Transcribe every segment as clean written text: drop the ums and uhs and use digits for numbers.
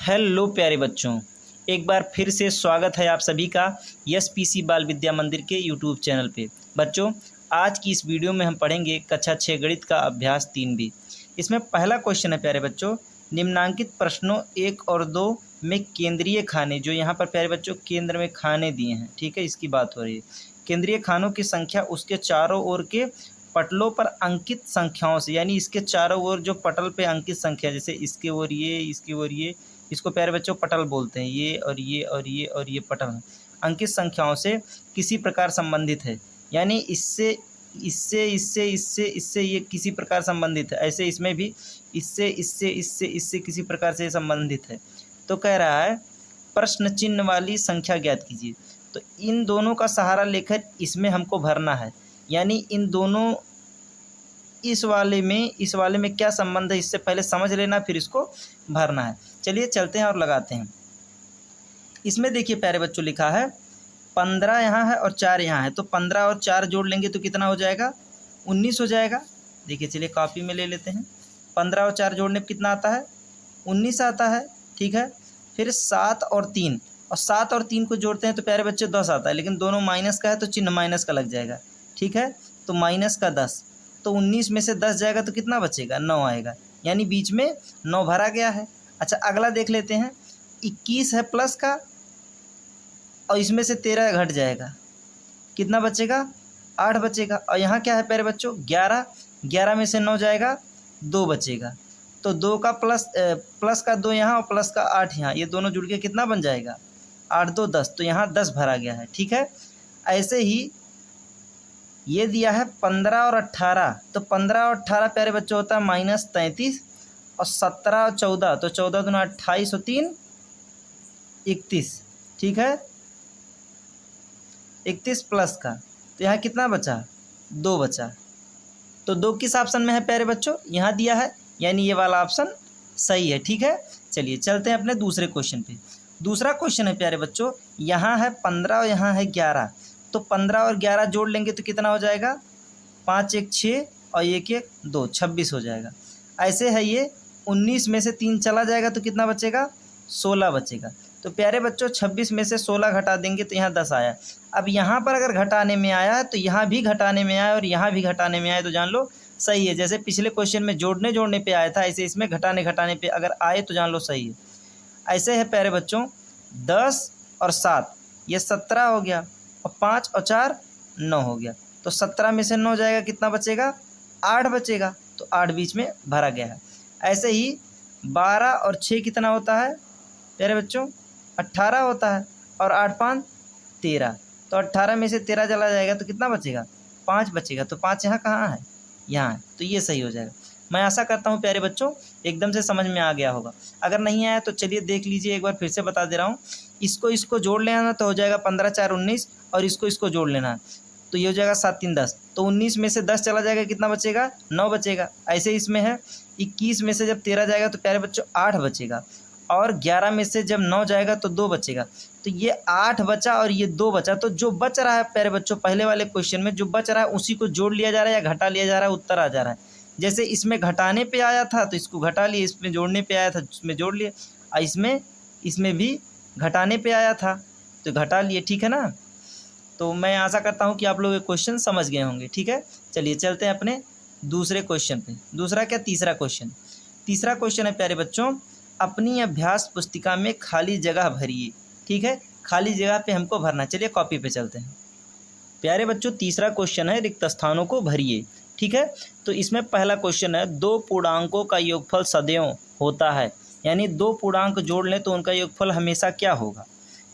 Hello प्यारे बच्चों, एक बार फिर से स्वागत है आप सभी का एसपीसी बाल विद्या मंदिर के यूट्यूब चैनल पे। बच्चों, आज की इस वीडियो में हम पढ़ेंगे कक्षा 6 गणित का अभ्यास 3B। इसमें पहला क्वेश्चन है प्यारे बच्चों, निम्नांकित प्रश्नों 1 और 2 में केंद्रीय खाने, जो यहाँ पर प्यारे बच्चों केंद्र में खाने दिए हैं, ठीक है, इसकी बात हो रही है। केंद्रीय खानों की संख्या उसके चारों ओर के पटलों पर अंकित संख्याओं से, यानी इसके चारों ओर जो पटल पे अंकित संख्या, जैसे इसके ओर ये, इसकी ओर ये, इसको प्यारे बच्चों पटल बोलते हैं। ये और ये और ये और ये पटल हैं। अंकित संख्याओं से किसी प्रकार संबंधित है, यानी इससे इससे इससे इससे इससे ये किसी प्रकार संबंधित है। ऐसे इसमें भी इससे इससे इससे इससे किसी प्रकार से संबंधित है। तो कह रहा है प्रश्न चिन्ह वाली संख्या ज्ञात कीजिए। तो इन दोनों का सहारा लेकर इसमें हमको भरना है, यानी इन दोनों इस वाले में क्या संबंध है, इससे पहले समझ लेना, फिर इसको भरना है। चलिए चलते हैं और लगाते हैं। इसमें देखिए प्यारे बच्चों लिखा है 15 यहाँ है और 4 यहाँ है, तो 15 और 4 जोड़ लेंगे तो कितना हो जाएगा, 19 हो जाएगा। देखिए चलिए कॉपी में ले लेते हैं। 15 और 4 जोड़ने पर कितना आता है, 19 आता है, ठीक है। फिर 7 और 3, और 7 और 3 को जोड़ते हैं तो प्यारे बच्चे 10 आता है, लेकिन दोनों माइनस का है तो चिन्ह माइनस का लग जाएगा, ठीक है। तो माइनस का 10, तो 19 में से 10 जाएगा तो कितना बचेगा, 9 आएगा, यानी बीच में 9 भरा गया है। अच्छा अगला देख लेते हैं। 21 है प्लस का, और इसमें से 13 घट जाएगा, कितना बचेगा, 8 बचेगा। और यहाँ क्या है प्यारे बच्चों, 11, 11 में से 9 जाएगा, 2 बचेगा। तो 2 का प्लस का 2 यहाँ और प्लस का 8 यहाँ, ये दोनों जुड़ के कितना बन जाएगा, 8 2 10, तो यहाँ 10 भरा गया है, ठीक है। ऐसे ही ये दिया है 15 और 18, तो 15 और 18 प्यारे बच्चों होता है -33, और 17 और 14, तो 14 दूना 28 और 3 31, ठीक है। 31 प्लस का, तो यहाँ कितना बचा, 2 बचा। तो 2 किस ऑप्शन में है प्यारे बच्चों, यहाँ दिया है, यानी ये वाला ऑप्शन सही है, ठीक है। चलिए चलते हैं अपने दूसरे क्वेश्चन पे। दूसरा क्वेश्चन है प्यारे बच्चों, यहाँ है 15 और यहाँ है 11, तो 15 और 11 जोड़ लेंगे तो कितना हो जाएगा, 5 1 6 और 1 1 2, 26 हो जाएगा। ऐसे है ये 19 में से 3 चला जाएगा तो कितना बचेगा, 16 बचेगा। तो प्यारे बच्चों 26 में से 16 घटा देंगे तो यहाँ 10 आया। अब यहाँ पर अगर घटाने में आया है तो यहाँ भी घटाने में आया और यहाँ भी घटाने में आया, तो जान लो सही है। जैसे पिछले क्वेश्चन में जोड़ने पे आया था, ऐसे इसमें घटाने पे अगर आए तो जान लो सही है। ऐसे है प्यारे बच्चों 10 और 7 ये 17 हो गया, और 5 और 4 9 हो गया। तो 17 में से 9 जाएगा, कितना बचेगा, 8 बचेगा, तो 8 बीच में भरा गया है। ऐसे ही 12 और 6 कितना होता है प्यारे बच्चों, 18 होता है, और 8 5 13, तो 18 में से 13 चला जाएगा तो कितना बचेगा, 5 बचेगा। तो 5 यहाँ कहाँ है, यहाँ है, तो ये सही हो जाएगा। मैं आशा करता हूँ प्यारे बच्चों एकदम से समझ में आ गया होगा। अगर नहीं आया तो चलिए देख लीजिए, एक बार फिर से बता दे रहा हूँ। इसको जोड़ लेना तो हो जाएगा 15 4 19, और इसको जोड़ लेना है तो ये हो जाएगा 7 3 10, तो 19 में से 10 चला जाएगा, कितना बचेगा, 9 बचेगा। ऐसे इसमें है 21 में से जब 13 जाएगा तो प्यारे बच्चों 8 बचेगा, और 11 में से जब 9 जाएगा तो 2 बचेगा। तो ये 8 बचा और ये 2 बचा, तो जो बच रहा है प्यारे बच्चों पहले वाले क्वेश्चन में जो बच रहा है उसी को जोड़ लिया जा रहा है या घटा लिया जा रहा है, उत्तर आ जा रहा है। जैसे इसमें घटाने पे आया था तो इसको घटा लिए, इसमें जोड़ने पे आया था इसमें जोड़ लिए, और इसमें भी घटाने पे आया था तो घटा लिए, ठीक है ना। तो मैं आशा करता हूँ कि आप लोग ये क्वेश्चन समझ गए होंगे, ठीक है। चलिए चलते हैं अपने दूसरे क्वेश्चन पे। दूसरा क्या, तीसरा क्वेश्चन। तीसरा क्वेश्चन है प्यारे बच्चों, अपनी अभ्यास पुस्तिका में खाली जगह भरिए, ठीक है। खाली जगह पे हमको भरना। चलिए कॉपी पे चलते हैं। प्यारे बच्चों तीसरा क्वेश्चन है रिक्त स्थानों को भरिए, ठीक है। तो इसमें पहला क्वेश्चन है 2 पूर्णांकों का योगफल सदैव होता है, यानी 2 पूर्णांक जोड़ लें तो उनका योगफल हमेशा क्या होगा।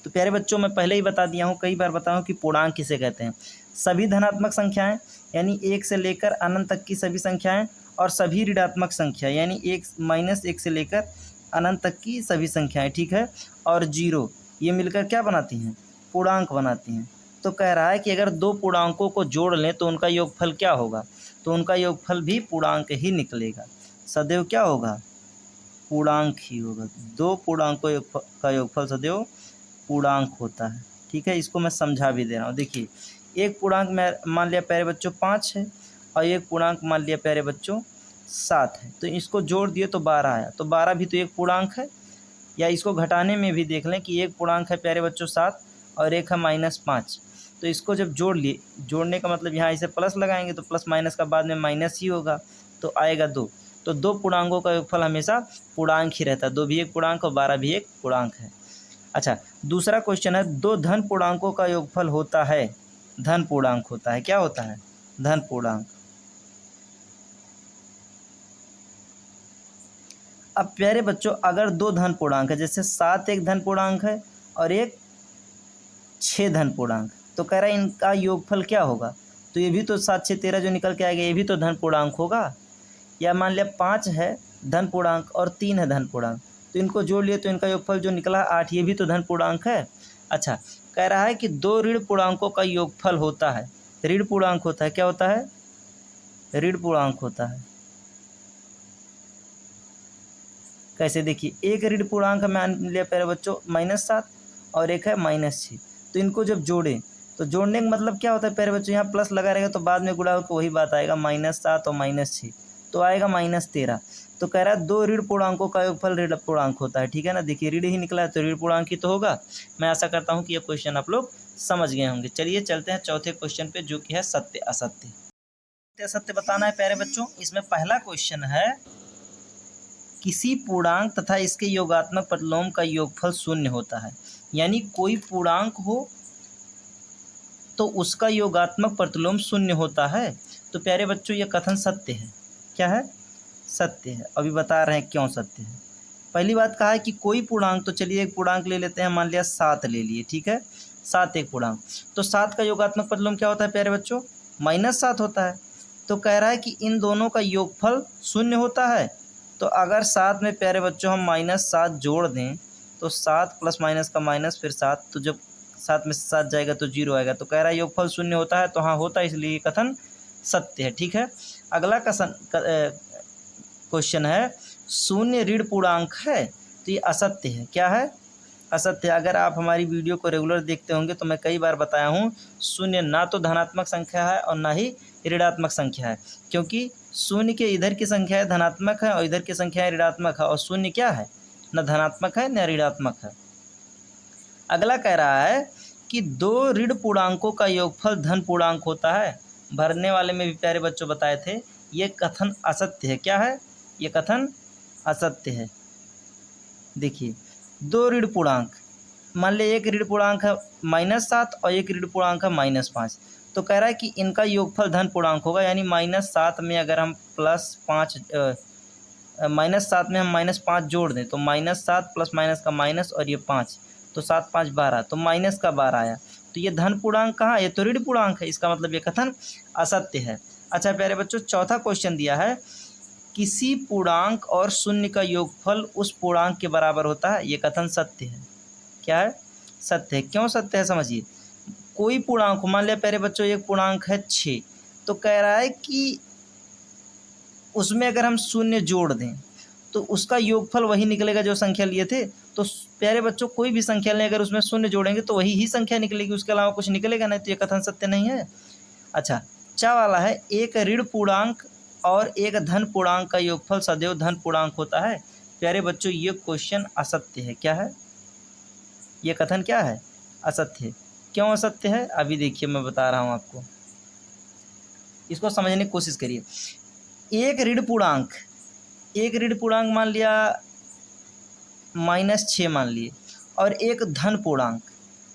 तो प्यारे बच्चों मैं पहले ही बता दिया हूँ, कई बार बताया हूँ कि पूर्णांक किसे कहते हैं। सभी धनात्मक संख्याएं, यानी 1 से लेकर अनंत तक की सभी संख्याएं, और सभी ऋणात्मक संख्या, यानी -1 से लेकर अनंत तक की सभी संख्याएं, ठीक है। और 0 ये मिलकर क्या बनाती हैं, पूर्णांक बनाती हैं। तो कह रहा है कि अगर 2 पूर्णांकों को जोड़ लें तो उनका योगफल क्या होगा, तो उनका योगफल भी पूर्णांक ही निकलेगा। सदैव क्या होगा, पूर्णांक ही होगा। 2 पूर्णांकों का योगफल सदैव पूर्णांक होता है, ठीक है। इसको मैं समझा भी दे रहा हूँ। देखिए एक पूर्णांक में मान लिया प्यारे बच्चों 5 है, और एक पूर्णांक मान लिया प्यारे बच्चों 7 है, तो इसको जोड़ दिए तो 12 आया, तो 12 भी तो एक पूर्णांक है। या इसको घटाने में भी देख लें कि एक पूर्णांक है प्यारे बच्चों 7 और एक है -5। तो इसको जब जोड़ लिए, जोड़ने का मतलब यहाँ इसे प्लस लगाएंगे तो प्लस माइनस का बाद में माइनस ही होगा, तो आएगा 2। तो दो पूर्णांकों का योगफल हमेशा पूर्णांक ही रहता है, 2 भी एक पूर्णांक और 12 भी एक पूर्णांक है। अच्छा, दूसरा क्वेश्चन है, दो धन पूर्णांकों का योगफल होता है, धन पूर्णांक होता है, क्या होता है? धन पूर्णांक। अब प्यारे बच्चों अगर दो धन पूर्णांक है, जैसे 7 एक धन पूर्णांक है और एक 6 धन पूर्णांक, तो कह रहा है इनका योगफल क्या होगा? तो ये भी तो 7 6 13 जो निकल के आएगा, ये भी तो धन पूर्णांक होगा। या मान लिया 5 है धन पूर्णांक और 3 है धन पूर्णांक, तो इनको जोड़ लिए तो इनका योगफल जो निकला 8, ये भी तो धन पूर्णांक है। अच्छा, कह रहा है कि दो ऋण पूर्णांकों का योगफल होता है, ऋण पूर्णांक होता है, क्या होता है? ऋण पूर्णांक होता है। कैसे? देखिए, एक ऋण पूर्णांक मान लिया प्यारे बच्चों -7 और एक है -6, तो इनको जब जोड़ें तो जोड़ने का मतलब क्या होता है प्यारे बच्चों? यहाँ प्लस लगा रहेगा तो बाद में गुणा होकर वही बात आएगा, -7 और -6, तो आएगा -13। तो कह रहा है दो ऋण पूर्णांकों का योगफल ऋण पूर्णांक होता है, ठीक है ना। देखिए ऋण ही निकला है तो ऋण पूर्णांक ही तो होगा। मैं आशा करता हूँ कि ये क्वेश्चन आप लोग समझ गए होंगे। चलिए चलते हैं चौथे क्वेश्चन पे, जो कि है सत्य असत्य। सत्य असत्य बताना है प्यारे बच्चों। इसमें पहला क्वेश्चन है, किसी पूर्णांक तथा इसके योगात्मक प्रतिलोम का योगफल शून्य होता है। यानी कोई पूर्णांक हो तो उसका योगात्मक प्रतिलोम शून्य होता है। तो प्यारे बच्चों ये कथन सत्य है। क्या है? सत्य है। अभी बता रहे हैं क्यों सत्य है। पहली बात कहा है कि कोई पूर्णांक, तो चलिए एक पूर्णांक ले लेते हैं, मान लिया 7 ले लिए, ठीक है। 7 एक पूर्णांक, तो 7 का योगात्मक प्रतिलोम क्या होता है प्यारे बच्चों? -7 होता है। तो कह रहा है कि इन दोनों का योगफल शून्य होता है। तो अगर 7 में प्यारे बच्चों हम -7 जोड़ दें तो 7 प्लस माइनस का माइनस फिर 7, तो जब 7 में से 7 जाएगा तो 0 आएगा। तो कह रहा है योगफल शून्य होता है, तो हाँ होता है, इसलिए ये कथन सत्य है, ठीक है। अगला क्वेश्चन है, शून्य ऋण पूर्णांक है, तो ये असत्य है। क्या है? असत्य। अगर आप हमारी वीडियो को रेगुलर देखते होंगे तो मैं कई बार बताया हूँ, शून्य ना तो धनात्मक संख्या है और ना ही ऋणात्मक संख्या है, क्योंकि शून्य के इधर की संख्या है धनात्मक है और इधर की संख्या है ऋणात्मक है, और शून्य क्या है? न धनात्मक है न ऋणात्मक है। अगला कह रहा है कि दो ऋण पूर्णांकों का योगफल धन पूर्णांक होता है। भरने वाले में भी प्यारे बच्चों बताए थे, ये कथन असत्य है। क्या है? ये कथन असत्य है। देखिए, दो ऋण पूर्णांक, मान लीजिए एक ऋण पूर्णांक है -7 और एक ऋण पूर्णांक है -5, तो कह रहा है कि इनका योगफल धन पूर्णांक होगा। यानी -7 में अगर हम +5 -7 में हम -5 जोड़ दें तो -7 प्लस माइनस का माइनस और ये 5, तो 7 5 12, तो माइनस का 12 आया। तो ये धन पूर्णांक कहाँ? ये तो ऋण पूर्णांक है, इसका मतलब ये कथन असत्य है। अच्छा प्यारे बच्चों, चौथा क्वेश्चन दिया है, किसी पूर्णांक और शून्य का योगफल उस पूर्णांक के बराबर होता है। ये कथन सत्य है। क्या है? सत्य है। क्यों सत्य है समझिए। कोई पूर्णांक, मान लिया प्यारे बच्चों एक पूर्णांक है 6, तो कह रहा है कि उसमें अगर हम शून्य जोड़ दें तो उसका योगफल वही निकलेगा जो संख्या लिए थे। तो प्यारे बच्चों कोई भी संख्या लें, अगर उसमें शून्य जोड़ेंगे तो वही ही संख्या निकलेगी, उसके अलावा कुछ निकलेगा नहीं, तो ये कथन सत्य नहीं है। अच्छा, चा वाला है, एक ऋण पूर्णांक और एक धन पूर्णांक का योगफल सदैव धन पूर्णांक होता है। प्यारे बच्चों ये क्वेश्चन असत्य है। क्या है? ये कथन क्या है? असत्य है। क्यों असत्य है? अभी देखिए मैं बता रहा हूँ आपको, इसको समझने की कोशिश करिए। एक ऋण पूर्णांक मान लिया -6 मान लिए, और एक धन पूर्णांक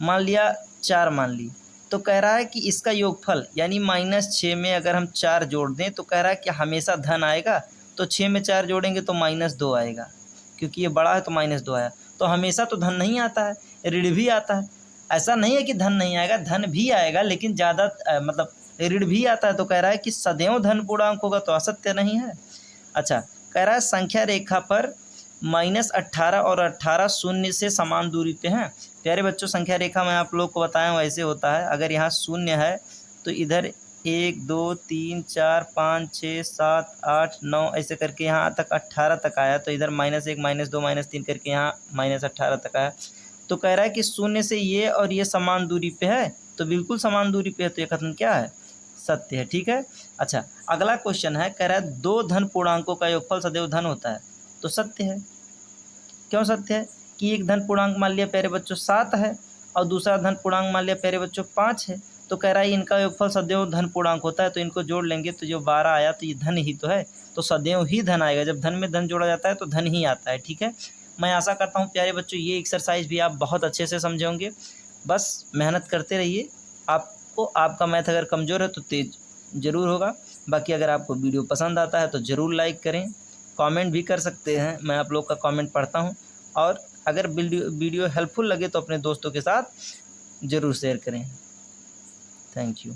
मान लिया 4 मान ली, तो कह रहा है कि इसका योगफल यानी -6 में अगर हम 4 जोड़ दें तो कह रहा है कि हमेशा धन आएगा। तो 6 में 4 जोड़ेंगे तो -2 आएगा, क्योंकि ये बड़ा है तो -2 आया। तो हमेशा तो धन नहीं आता है, ऋण भी आता है। ऐसा नहीं है कि धन नहीं आएगा, धन भी आएगा, लेकिन ज़्यादा मतलब ऋण भी आता है। तो कह रहा है कि सदैव धन पूर्णांक होगा, तो असत्य नहीं है। अच्छा, कह रहा है संख्या रेखा पर -18 और 18 शून्य से समान दूरी पे हैं। प्यारे बच्चों संख्या रेखा मैं आप लोग को बताया हूँ ऐसे होता है, अगर यहाँ शून्य है तो इधर 1 2 3 4 5 6 7 8 9 ऐसे करके यहाँ तक 18 तक आया, तो इधर -1 -2 -3 करके यहाँ -18 तक आया। तो कह रहा है कि शून्य से ये और ये समान दूरी पे है, तो बिल्कुल समान दूरी पे है, तो ये कथन क्या है? सत्य है। ठीक है। अच्छा, अगला क्वेश्चन है, कह रहा है दो धन पूर्णांकों का योगफल सदैव धन होता है, तो सत्य है। क्यों सत्य है? कि एक धन पूर्णांक मान लिया प्यारे बच्चों 7 है और दूसरा धन पूर्णांक मान लिया प्यारे बच्चों 5 है। तो कह रहा है इनका योगफल सदैव धन पूर्णांक होता है, तो इनको जोड़ लेंगे तो जो 12 आया तो ये धन ही तो है, तो सदैव ही धन आएगा। जब धन में धन जोड़ा जाता है तो धन ही आता है। ठीक है, मैं आशा करता हूँ प्यारे बच्चों ये एक्सरसाइज भी आप बहुत अच्छे से समझे होंगे। बस मेहनत करते रहिए। आपको आपका मैथ अगर कमज़ोर है तो तेज ज़रूर होगा। बाकी अगर आपको वीडियो पसंद आता है तो ज़रूर लाइक करें, कमेंट भी कर सकते हैं, मैं आप लोग का कमेंट पढ़ता हूं। और अगर वीडियो हेल्पफुल लगे तो अपने दोस्तों के साथ ज़रूर शेयर करें। Thank you.